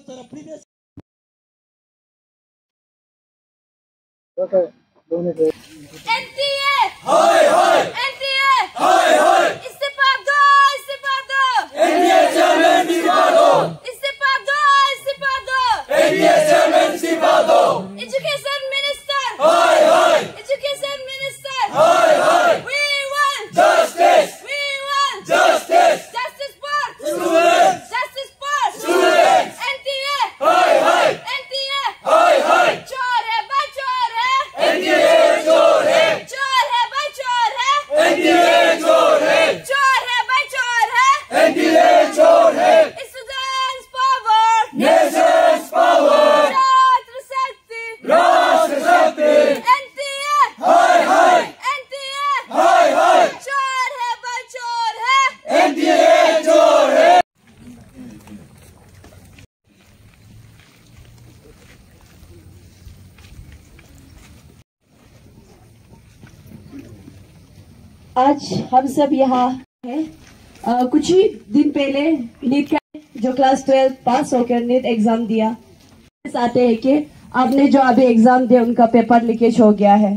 बहुत सारा previous NTA हाय हाय एनटीए हाय हाय इस्तीफा दो एनटीए चेयरमैन इस्तीफा दो एनटीए चेयरमैन इस्तीफा दो एजुकेशन मिनिस्टर हाय हाय एजुकेशन मिनिस्टर हाय हाय we want justice justice for students NTA हाय हाय एनटीए हाय हाय चोर है भाई चोर है एनटीए चोर है भाई चोर है एनटीए चोर है भाई चोर है एनटीए चोर है स्टूडेंट्स पावर नेशंस पावर राष्ट्र शक्ति एनटीए हाय हाय एनटीए हाय हाय चोर है भाई चोर है एनटीए चोर है। आज हम सब यहाँ हैं। कुछ ही दिन पहले नीट का जो क्लास 12 पास होकर नीट एग्जाम दिया, आते हैं कि आपने जो अभी एग्जाम दिया उनका पेपर लीकेज हो गया है।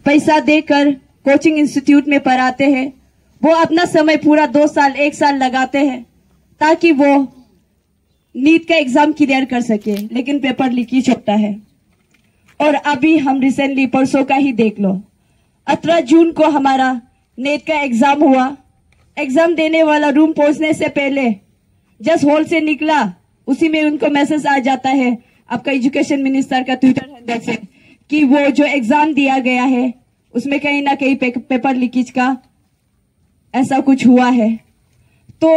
पैसा देकर कोचिंग इंस्टीट्यूट में पढ़ाते हैं, वो अपना समय पूरा 2 साल 1 साल लगाते हैं ताकि वो नीट का एग्जाम क्लियर कर सके, लेकिन पेपर लीकेज होता है। और अभी हम रिसेंटली परसों का ही देख लो, 18 जून को हमारा नेट का एग्जाम हुआ। एग्जाम देने वाला रूम पहुंचने से पहले जस्ट हॉल से निकला, उसी में उनको मैसेज आ जाता है आपका एजुकेशन मिनिस्टर का ट्विटर हैंडल से कि वो जो एग्जाम दिया गया है उसमें कहीं ना कहीं पेपर लीकेज का ऐसा कुछ हुआ है। तो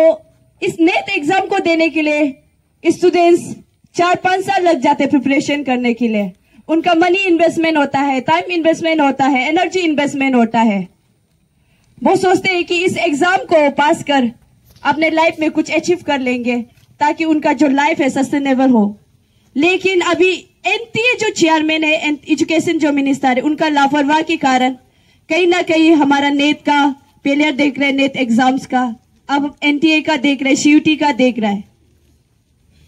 इस नेट एग्जाम को देने के लिए स्टूडेंट्स 4-5 साल लग जाते प्रिपरेशन करने के लिए। उनका मनी इन्वेस्टमेंट होता है, टाइम इन्वेस्टमेंट होता है, एनर्जी इन्वेस्टमेंट होता है। वो सोचते हैं कि इस एग्जाम को पास कर अपने लाइफ में कुछ अचीव कर लेंगे ताकि उनका जो लाइफ है सस्टेनेबल हो। लेकिन अभी एनटीए जो चेयरमैन है, एजुकेशन जो मिनिस्टर है, उनका लापरवाही के कारण कहीं ना कहीं हमारा नेट का फेलियर देख रहे हैं, नेट एग्जाम्स का, अब एनटीए का देख रहे हैं, सीयूटी का देख रहा है।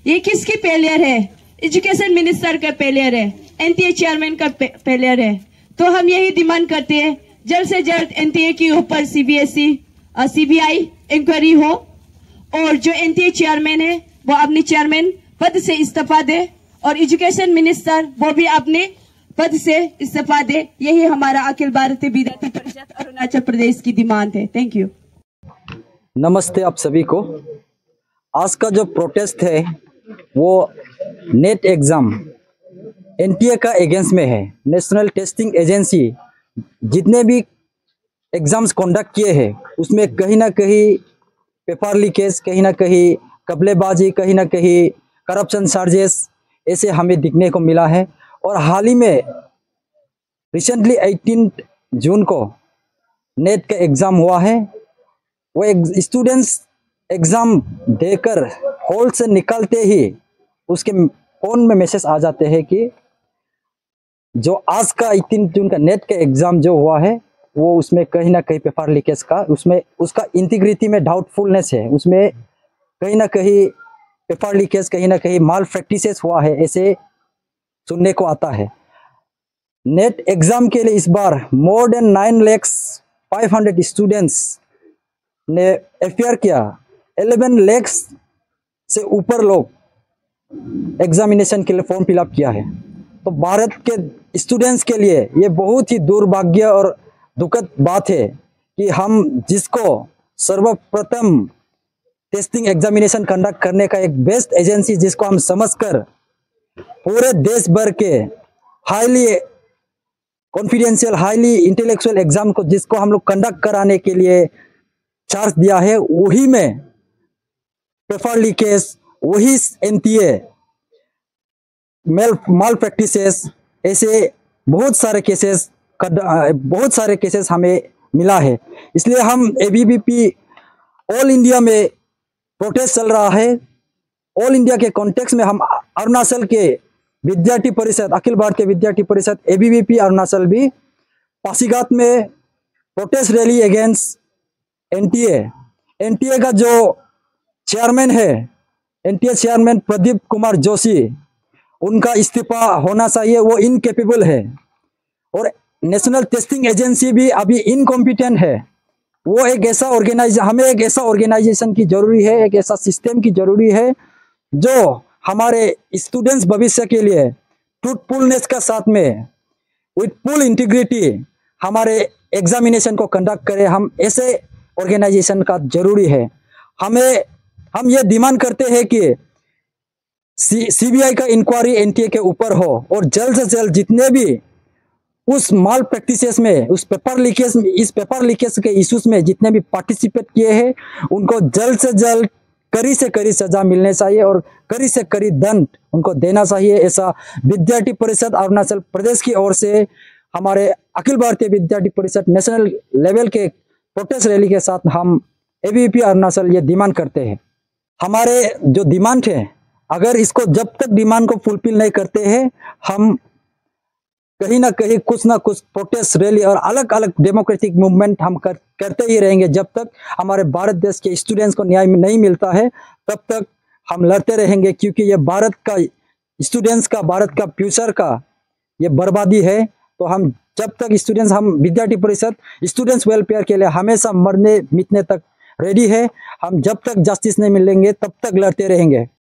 ये किसकी फेलियर है? एजुकेशन मिनिस्टर का फेलियर है, एनटीए चेयरमैन का फेलियर है। तो हम यही डिमांड करते हैं जल्द से जल्द एनटीए के ऊपर सीबीआई इंक्वायरी हो और जो एनटीए चेयरमैन है वो अपने चेयरमैन पद से इस्तीफा दे और एजुकेशन मिनिस्टर वो भी अपने पद से इस्तीफा दे। यही हमारा अखिल भारतीय विद्यार्थी परिषद अरुणाचल प्रदेश की डिमांड है। Thank you. नमस्ते आप सभी को। आज का जो प्रोटेस्ट है वो नेट एग्जाम एनटीए का अगेंस्ट में है। नेशनल टेस्टिंग एजेंसी जितने भी एग्जाम्स कंडक्ट किए हैं उसमें कहीं ना कहीं पेपर लीकेज, कहीं ना कहीं कपलेबाजी, कहीं ना कहीं करप्शन चार्जेस ऐसे हमें दिखने को मिला है। और हाल ही में रिसेंटली 18 जून को नेट का एग्ज़ाम हुआ है। वो स्टूडेंट्स एग्ज़ाम देकर हॉल से निकलते ही उसके फ़ोन में मैसेज आ जाते हैं कि जो आज का 18 जून का नेट का एग्ज़ाम जो हुआ है वो उसमें कहीं ना कहीं पेपर लीकेज का, उसमें उसका इंटीग्रिटी में डाउटफुलनेस है, उसमें कहीं ना कहीं पेपर लीकेज, कहीं ना कहीं माल प्रैक्टिसेस हुआ है, ऐसे सुनने को आता है। नेट एग्ज़ाम के लिए इस बार मोर देन 9,500,000 स्टूडेंट्स ने अपियर किया। 11 लाख से ऊपर लोग एग्जामिनेशन के लिए फॉर्म फिलअप किया है। तो भारत के स्टूडेंट्स के लिए ये बहुत ही दुर्भाग्य और दुखद बात है कि हम जिसको सर्वप्रथम टेस्टिंग एग्जामिनेशन कंडक्ट करने का एक बेस्ट एजेंसी जिसको हम समझकर पूरे देश भर के highly confidential, highly intellectual exam को जिसको हम लोग कंडक्ट कराने के लिए चार्ज दिया है, वही में पेपर लीकेज, वही एनटीए माल प्रैक्टिसेस, ऐसे बहुत सारे केसेस हमें मिला है। इसलिए हम एबीवीपी ऑल इंडिया में प्रोटेस्ट चल रहा है। ऑल इंडिया के कॉन्टेक्स्ट में हम अरुणाचल के विद्यार्थी परिषद, अखिल भारतीय विद्यार्थी परिषद एबीवीपी अरुणाचल भी पासीघाट में प्रोटेस्ट रैली अगेंस्ट एनटीए का जो चेयरमैन है एनटीए चेयरमैन प्रदीप कुमार जोशी, उनका इस्तीफा होना चाहिए, वो इनकेपेबल है। और नेशनल टेस्टिंग एजेंसी भी अभी इनकॉम्पिटेंट है। वो एक ऐसा हमें एक ऐसा ऑर्गेनाइजेशन की जरूरी है, एक ऐसा सिस्टम की जरूरी है जो हमारे स्टूडेंट्स भविष्य के लिए ट्रूथफुलनेस का साथ में विथ फुल इंटीग्रिटी हमारे एग्जामिनेशन को कंडक्ट करे। हम ऐसे ऑर्गेनाइजेशन का जरूरी है। हम ये डिमांड करते हैं कि सीबीआई का इंक्वायरी एनटीए के ऊपर हो और जल्द से जल्द जितने भी उस माल प्रैक्टिसेस में, इस पेपर लीकेज के इश्यूज में जितने भी पार्टिसिपेट किए हैं, उनको जल्द से जल्द कड़ी से कड़ी सजा मिलने चाहिए और कड़ी से कड़ी दंड उनको देना चाहिए। ऐसा विद्यार्थी परिषद अरुणाचल प्रदेश की ओर से हमारे अखिल भारतीय विद्यार्थी परिषद नेशनल लेवल के प्रोटेस्ट रैली के साथ हम एबीवीपी अरुणाचल ये डिमांड करते हैं। हमारे जो डिमांड है, अगर इसको जब तक डिमांड को फुलफिल नहीं करते हैं, हम कहीं ना कहीं कुछ ना कुछ प्रोटेस्ट रैली और अलग अलग डेमोक्रेटिक मूवमेंट हम करते ही रहेंगे। जब तक हमारे भारत देश के स्टूडेंट्स को न्याय नहीं मिलता है, तब तक हम लड़ते रहेंगे, क्योंकि ये भारत का स्टूडेंट्स का, भारत का फ्यूचर का ये बर्बादी है। तो हम जब तक हम विद्यार्थी परिषद स्टूडेंट्स वेलफेयर के लिए हमेशा मरने मिटने तक रेडी है। हम जब तक जस्टिस नहीं मिलेंगे तब तक लड़ते रहेंगे।